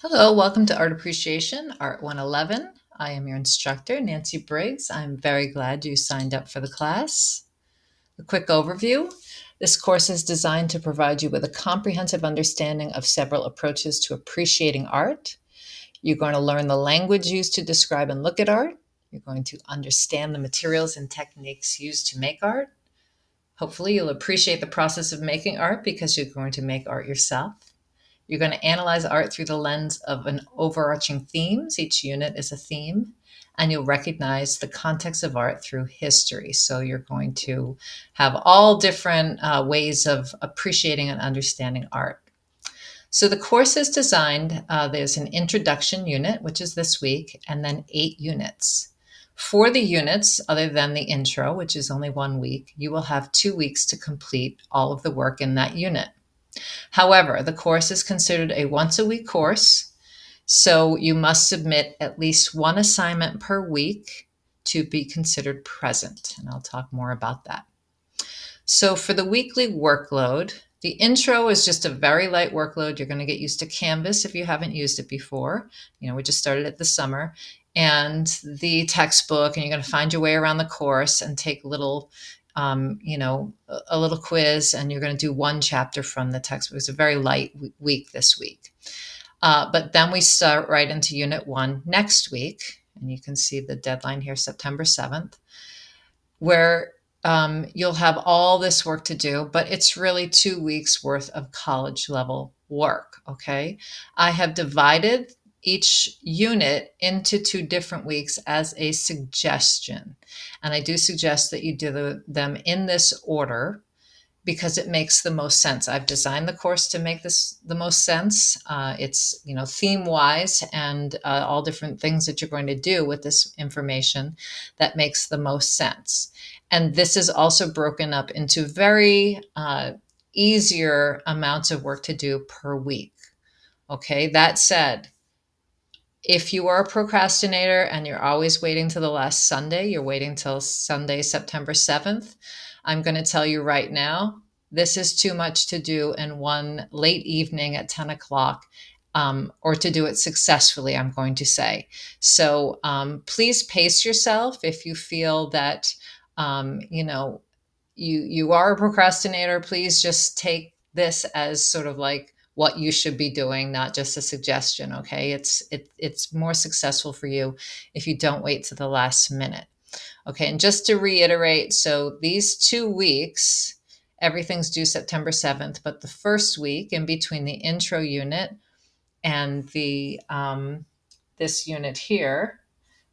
Hello, welcome to Art Appreciation, Art 111. I am your instructor, Nancy Briggs. I'm very glad you signed up for the class. A quick overview. This course is designed to provide you with a comprehensive understanding of several approaches to appreciating art. You're going to learn the language used to describe and look at art. You're going to understand the materials and techniques used to make art. Hopefully, you'll appreciate the process of making art because you're going to make art yourself. You're going to analyze art through the lens of an overarching themes. Each unit is a theme, and you'll recognize the context of art through history. So you're going to have all different ways of appreciating and understanding art. So the course is designed, there's an introduction unit, which is this week, and then 8 units. For the units, other than the intro, which is only 1 week, you will have 2 weeks to complete all of the work in that unit. However, the course is considered a once a week course, so you must submit at least one assignment per week to be considered present, and I'll talk more about that. So for the weekly workload, the intro is just a very light workload. You're going to get used to Canvas if you haven't used it before. We just started it this summer. And the textbook, and you're going to find your way around the course and take little a little quiz, and you're going to do one chapter from the textbook. It's a very light week this week. But then we start right into Unit 1 next week, and you can see the deadline here, September 7th, where you'll have all this work to do, but it's really 2 weeks worth of college level work, okay? I have divided each unit into 2 different weeks as a suggestion. And I do suggest that you do them in this order because it makes the most sense. I've designed the course to make this the most sense. It's theme wise and all different things that you're going to do with this information that makes the most sense. And this is also broken up into very easier amounts of work to do per week. Okay, that said, if you are a procrastinator and you're always waiting to the last Sunday, you're waiting till Sunday, September 7th, I'm going to tell you right now, this is too much to do in one late evening at 10 o'clock, or to do it successfully, I'm going to say. So please pace yourself if you feel that, you are a procrastinator. Please just take this as sort of like what you should be doing, not just a suggestion. Okay, it's more successful for you if you don't wait to the last minute. Okay, and just to reiterate, so these 2 weeks, everything's due September 7th, but the first week in between the intro unit and the this unit here,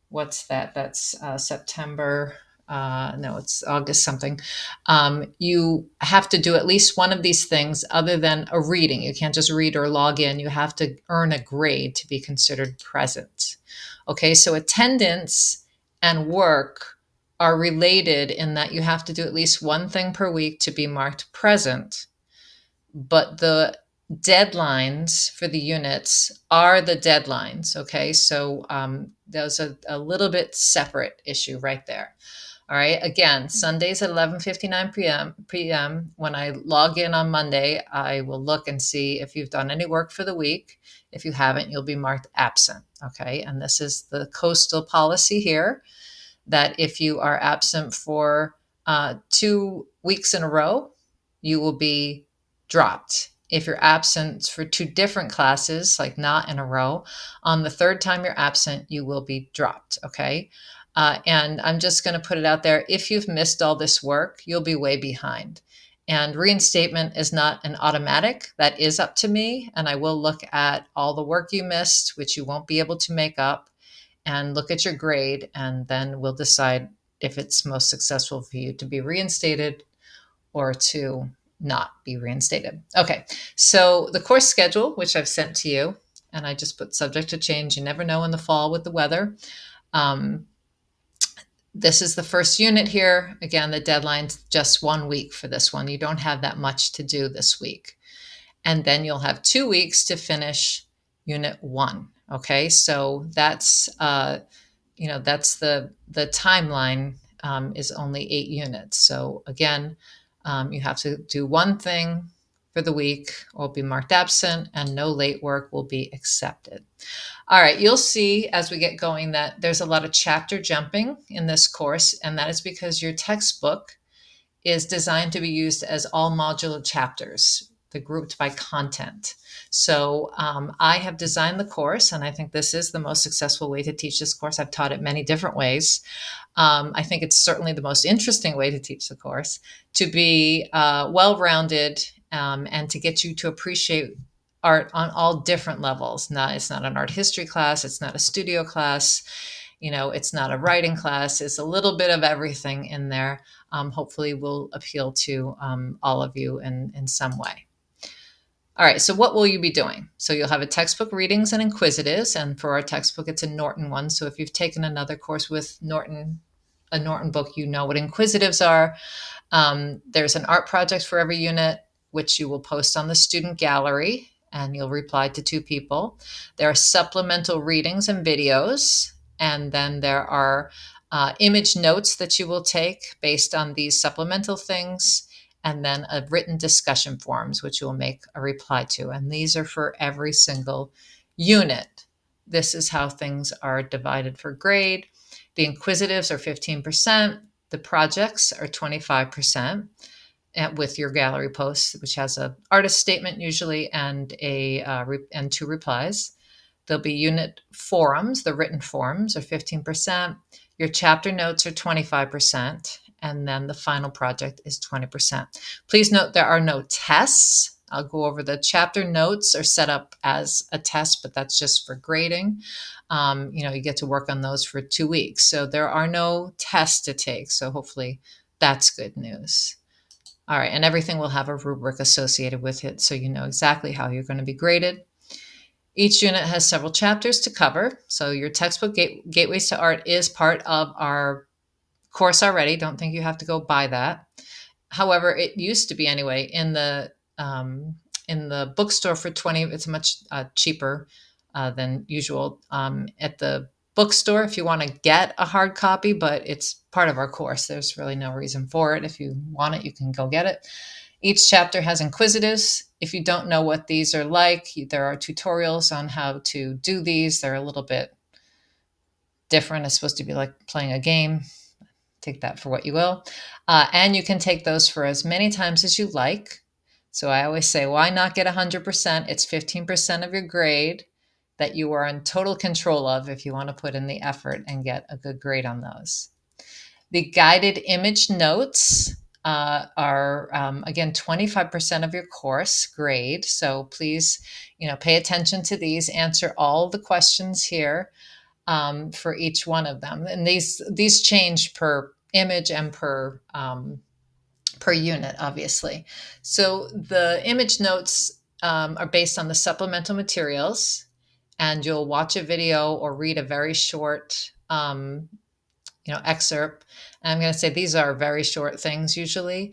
what's that? That's September. No, it's August something. You have to do at least one of these things other than a reading. You can't just read or log in. You have to earn a grade to be considered present. Okay, so attendance and work are related in that you have to do at least one thing per week to be marked present, but the deadlines for the units are the deadlines. Okay, so there's a little bit separate issue right there. All right, again, Sundays at 11:59 p.m. When I log in on Monday, I will look and see if you've done any work for the week. If you haven't, you'll be marked absent. Okay, and this is the coastal policy here, that if you are absent for 2 weeks in a row, you will be dropped. If you're absent for 2 different classes, like not in a row, on the 3rd time you're absent, you will be dropped. Okay. And I'm just going to put it out there. If you've missed all this work, you'll be way behind. And reinstatement is not an automatic. That is up to me. And I will look at all the work you missed, which you won't be able to make up, and look at your grade, and then we'll decide if it's most successful for you to be reinstated or to not be reinstated. Okay, so the course schedule, which I've sent to you, and I just put subject to change. You never know in the fall with the weather. This is the first unit here. Again, the deadline's just 1 week for this one. You don't have that much to do this week. And then you'll have 2 weeks to finish unit 1. Okay, so that's that's the timeline, is only 8 units. So again, you have to do one thing for the week will be marked absent, and no late work will be accepted. All right, you'll see as we get going that there's a lot of chapter jumping in this course, and that is because your textbook is designed to be used as all modular chapters. They're grouped by content. So I have designed the course, and I think this is the most successful way to teach this course. I've taught it many different ways. I think it's certainly the most interesting way to teach the course, to be well-rounded and to get you to appreciate art on all different levels. It's not an art history class. It's not a studio class. It's not a writing class. It's a little bit of everything in there. Hopefully will appeal to all of you in some way. All right, so what will you be doing? So you'll have a textbook readings and inquisitives, and for our textbook, it's a Norton one. So if you've taken another course with Norton, a Norton book, you know what inquisitives are. There's an art project for every unit, which you will post on the student gallery, and you'll reply to 2 people. There are supplemental readings and videos, and then there are image notes that you will take based on these supplemental things, and then a written discussion forums, which you will make a reply to. And these are for every single unit. This is how things are divided for grade. The inquisitives are 15%. The projects are 25%, with your gallery posts, which has an artist statement usually and and 2 replies. There'll be unit forums. The written forums are 15%. Your chapter notes are 25%. And then the final project is 20%. Please note there are no tests. I'll go over the chapter notes are set up as a test, but that's just for grading. You get to work on those for 2 weeks. So there are no tests to take. So hopefully that's good news. All right, and everything will have a rubric associated with it, so you know exactly how you're going to be graded. Each unit has several chapters to cover. So your textbook, Gateways to Art, is part of our course already. Don't think you have to go buy that. However, it used to be anyway in the bookstore for 20. It's much cheaper than usual at the bookstore if you want to get a hard copy, but it's part of our course. There's really no reason for it. If you want it, you can go get it. Each chapter has inquisitives. If you don't know what these are like, there are tutorials on how to do these. They're a little bit different. It's supposed to be like playing a game. Take that for what you will. And you can take those for as many times as you like. So I always say, why not get 100%? It's 15% of your grade that you are in total control of if you want to put in the effort and get a good grade on those. The guided image notes are, again, 25% of your course grade. So please, pay attention to these, answer all the questions here for each one of them. And these change per image and per unit, obviously. So the image notes are based on the supplemental materials, and you'll watch a video or read a very short excerpt. And I'm going to say these are very short things usually,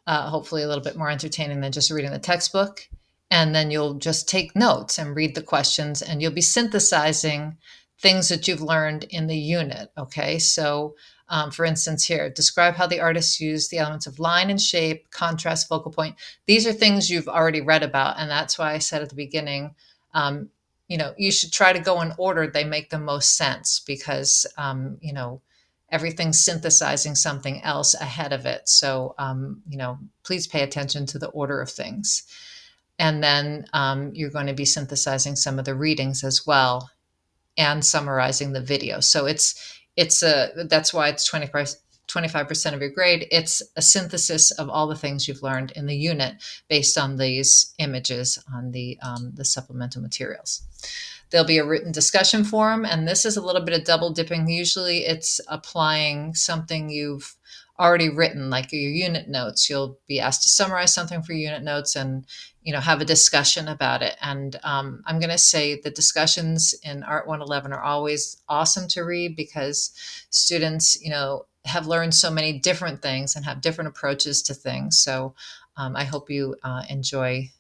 hopefully a little bit more entertaining than just reading the textbook. And then you'll just take notes and read the questions, and you'll be synthesizing things that you've learned in the unit. Okay, so for instance here, describe how the artist used the elements of line and shape, contrast, focal point. These are things you've already read about, and that's why I said at the beginning, you should try to go in order they make the most sense, because everything's synthesizing something else ahead of it. So please pay attention to the order of things. And then you're going to be synthesizing some of the readings as well, and summarizing the video. So that's why it's 25% of your grade. It's a synthesis of all the things you've learned in the unit based on these images on the supplemental materials. There'll be a written discussion forum, and this is a little bit of double dipping. Usually it's applying something you've already written, like your unit notes. You'll be asked to summarize something for unit notes and have a discussion about it. And I'm going to say the discussions in Art 111 are always awesome to read, because students have learned so many different things and have different approaches to things. So I hope you enjoy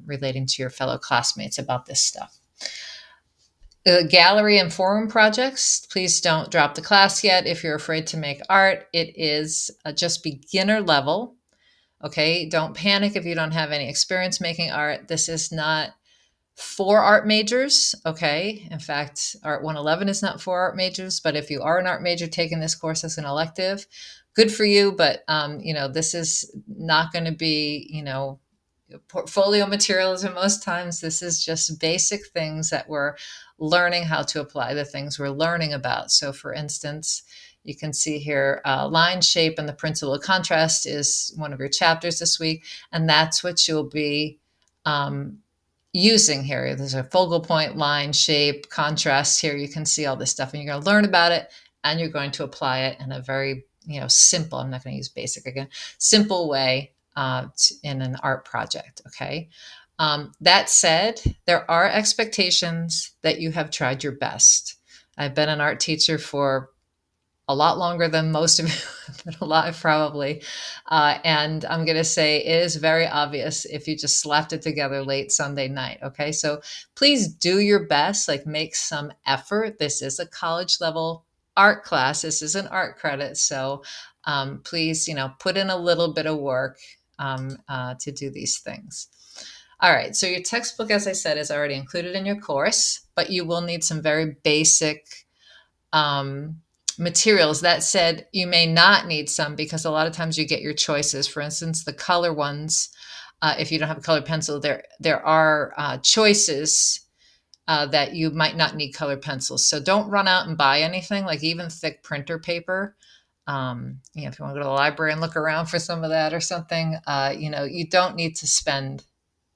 relating to your fellow classmates about this stuff. The gallery and forum projects, please don't drop the class yet if you're afraid to make art. It is just beginner level. Okay, don't panic if you don't have any experience making art. This is not for art majors. Okay, in fact, Art 111 is not for art majors, but if you are an art major taking this course as an elective, good for you. But this is not going to be, portfolio materialism most times. This is just basic things that we're learning how to apply, the things we're learning about. So for instance, you can see here line shape and the principle of contrast is one of your chapters this week, and that's what you'll be um, using here. There's a focal point, line shape, contrast. Here you can see all this stuff, and you're going to learn about it, and you're going to apply it in a very simple, I'm not going to use basic again, simple way in an art project. Okay. That said, there are expectations that you have tried your best. I've been an art teacher for a lot longer than most of you have been alive, probably. And I'm going to say it is very obvious if you just slapped it together late Sunday night. Okay. So please do your best, like make some effort. This is a college level art class, this is an art credit. So please, put in a little bit of work to do these things. All right. So your textbook, as I said, is already included in your course, but you will need some very basic um, materials. That said, you may not need some because a lot of times you get your choices. For instance, the color ones, if you don't have a colored pencil, there are choices that you might not need colored pencils. So don't run out and buy anything, like even thick printer paper. If you want to go to the library and look around for some of that or something, you don't need to spend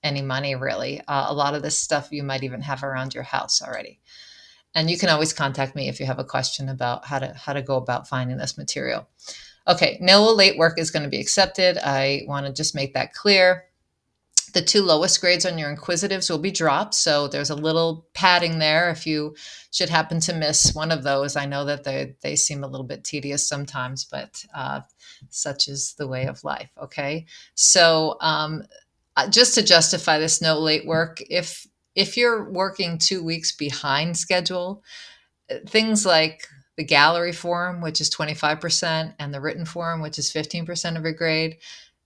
any money really. A lot of this stuff you might even have around your house already. And you can always contact me if you have a question about how to go about finding this material. Okay, no late work is going to be accepted. I want to just make that clear. The 2 lowest grades on your inquisitives will be dropped, so there's a little padding there if you should happen to miss one of those. I know that they seem a little bit tedious sometimes, but such is the way of life. Okay, so just to justify this no late work, if you're working 2 weeks behind schedule, things like the gallery form, which is 25%, and the written form, which is 15% of your grade,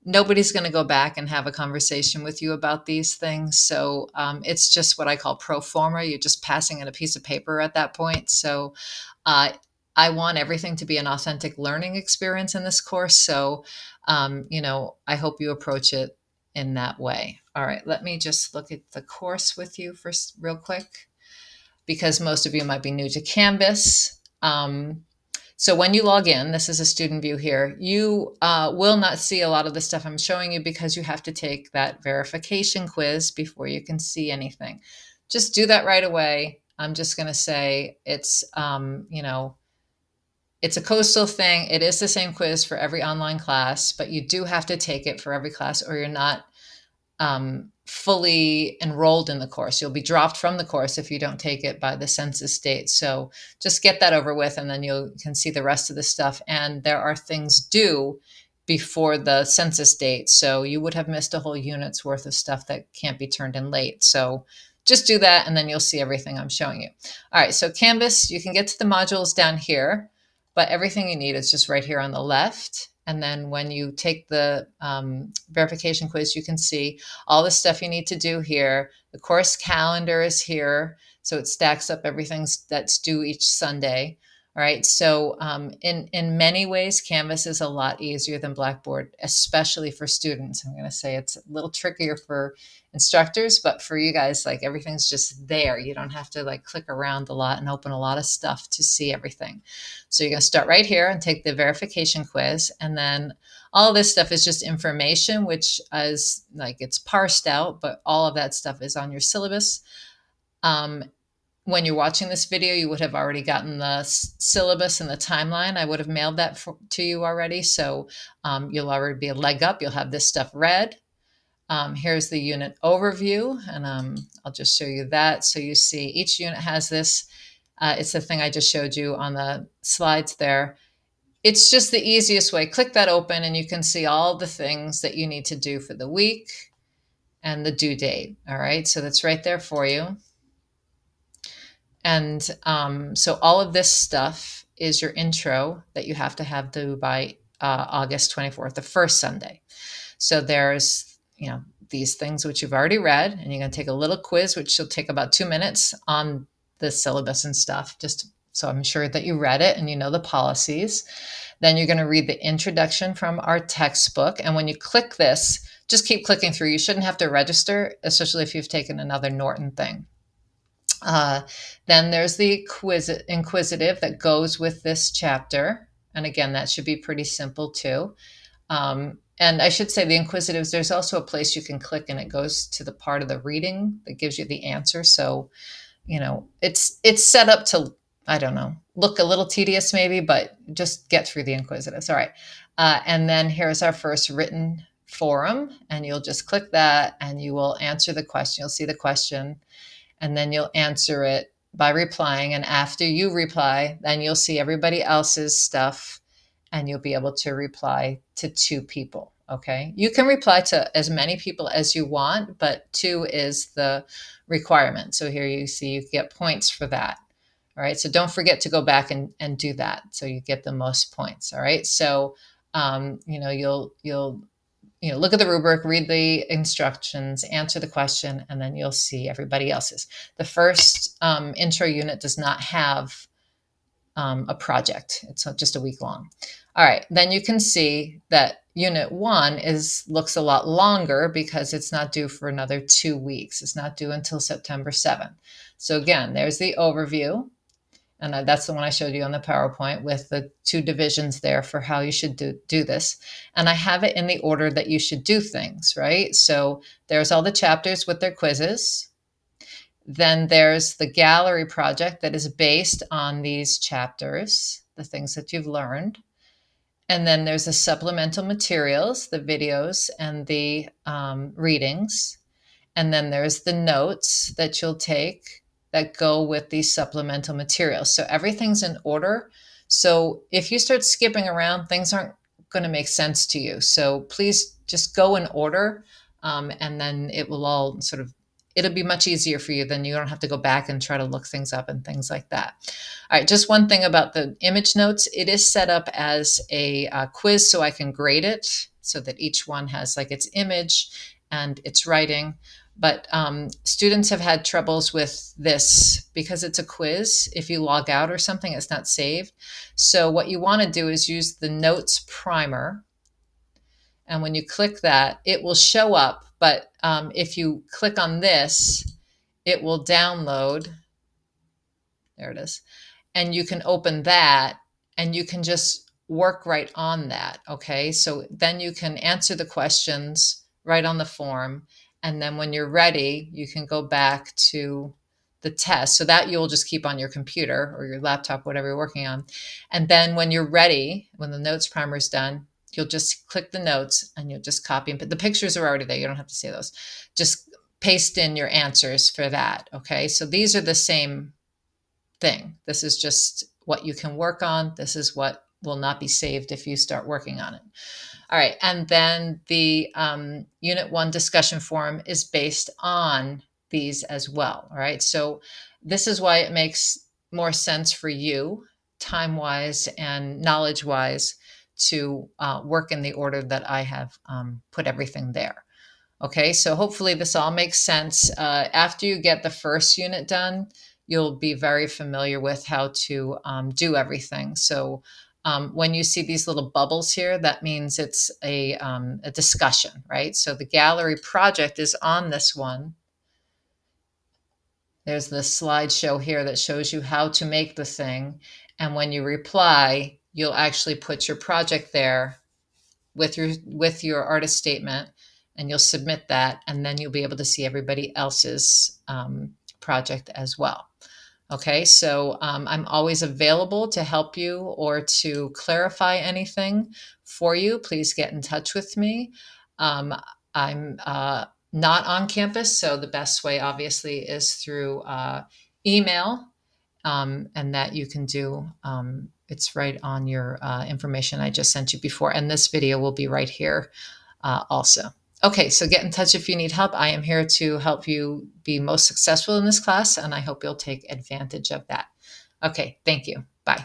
nobody's going to go back and have a conversation with you about these things. So it's just what I call pro forma. You're just passing in a piece of paper at that point. So uh, I want everything to be an authentic learning experience in this course. So, I hope you approach it in that way. All right, let me just look at the course with you for real quick, because most of you might be new to Canvas. So when you log in, this is a student view here, you will not see a lot of the stuff I'm showing you because you have to take that verification quiz before you can see anything. Just do that right away. I'm just going to say it's, it's a coastal thing. It is the same quiz for every online class, but you do have to take it for every class or you're not fully enrolled in the course. You'll be dropped from the course if you don't take it by the census date. So just get that over with, and then you can see the rest of the stuff. And there are things due before the census date. So you would have missed a whole unit's worth of stuff that can't be turned in late. So just do that, and then you'll see everything I'm showing you. All right, so Canvas, you can get to the modules down here, but everything you need is just right here on the left. And then when you take the verification quiz, you can see all the stuff you need to do here. The course calendar is here, so it stacks up everything that's due each Sunday. All right, so in many ways, Canvas is a lot easier than Blackboard, especially for students. I'm going to say it's a little trickier for instructors, but for you guys, like everything's just there. You don't have to like click around a lot and open a lot of stuff to see everything. So you're going to start right here and take the verification quiz, and then all this stuff is just information, which is like it's parsed out, but all of that stuff is on your syllabus. When you're watching this video, you would have already gotten the syllabus and the timeline. I would have mailed that to you already. So you'll already be a leg up. You'll have this stuff read. Here's the unit overview, and I'll just show you that. So you see each unit has this. It's the thing I just showed you on the slides there. It's just the easiest way. Click that open and you can see all the things that you need to do for the week and the due date. All right, so that's right there for you. And so all of this stuff is your intro that you have to have due by August 24th, the first Sunday. So there's, these things which you've already read, and you're going to take a little quiz, which will take about 2 minutes on the syllabus and stuff, just so I'm sure that you read it and you know the policies. Then you're going to read the introduction from our textbook. And when you click this, just keep clicking through. You shouldn't have to register, especially if you've taken another Norton thing. Uh, then there's the inquisitive that goes with this chapter. And again, that should be pretty simple too. And I should say the inquisitives, there's also a place you can click and it goes to the part of the reading that gives you the answer. So, it's set up to, I don't know, look a little tedious maybe, but just get through the inquisitives. All right. And then here's our first written forum, and you'll just click that and you will answer the question. You'll see the question, and then you'll answer it by replying. And after you reply, then you'll see everybody else's stuff and you'll be able to reply to 2 people. Okay. You can reply to as many people as you want, but 2 is the requirement. So here you see you get points for that. All right. So don't forget to go back and do that. So you get the most points. All right. So, you'll look at the rubric, read the instructions, answer the question, and then you'll see everybody else's. The first intro unit does not have a project. It's just a week long. All right, then you can see that Unit 1 looks a lot longer because it's not due for another 2 weeks. It's not due until September 7th. So again, there's the overview. And that's the one I showed you on the PowerPoint with the 2 divisions there for how you should do this. And I have it in the order that you should do things, right? So there's all the chapters with their quizzes. Then there's the gallery project that is based on these chapters, the things that you've learned. And then there's the supplemental materials, the videos and the readings. And then there's the notes that you'll take that go with these supplemental materials. So everything's in order. So if you start skipping around, things aren't going to make sense to you. So please just go in order, and then it will all it'll be much easier for you. Then you don't have to go back and try to look things up and things like that. All right, just one thing about the image notes. It is set up as a quiz so I can grade it so that each one has like its image and its writing. But students have had troubles with this because it's a quiz. If you log out or something, it's not saved. So what you want to do is use the notes primer. And when you click that, it will show up. But if you click on this, it will download. There it is. And you can open that and you can just work right on that. Okay. So then you can answer the questions right on the form. And then when you're ready, you can go back to the test. So that you'll just keep on your computer or your laptop, whatever you're working on. And then when you're ready, when the notes primer is done, you'll just click the notes and you'll just copy and put the pictures are already there. You don't have to say those. Just paste in your answers for that. Okay. So these are the same thing. This is just what you can work on. This is what will not be saved if you start working on it. All right. And then the Unit 1 discussion forum is based on these as well. All right. So this is why it makes more sense for you time-wise and knowledge-wise to work in the order that I have put everything there. Okay. So hopefully this all makes sense. After you get the first unit done, you'll be very familiar with how to do everything. So when you see these little bubbles here, that means it's a discussion, right? So the gallery project is on this one. There's the slideshow here that shows you how to make the thing. And when you reply, you'll actually put your project there with your artist statement, and you'll submit that, and then you'll be able to see everybody else's project as well. Okay, so I'm always available to help you or to clarify anything for you. Please get in touch with me. I'm not on campus, so the best way obviously is through email, and that you can do. It's right on your information I just sent you before, and this video will be right here also. Okay, so get in touch if you need help. I am here to help you be most successful in this class, and I hope you'll take advantage of that. Okay, thank you.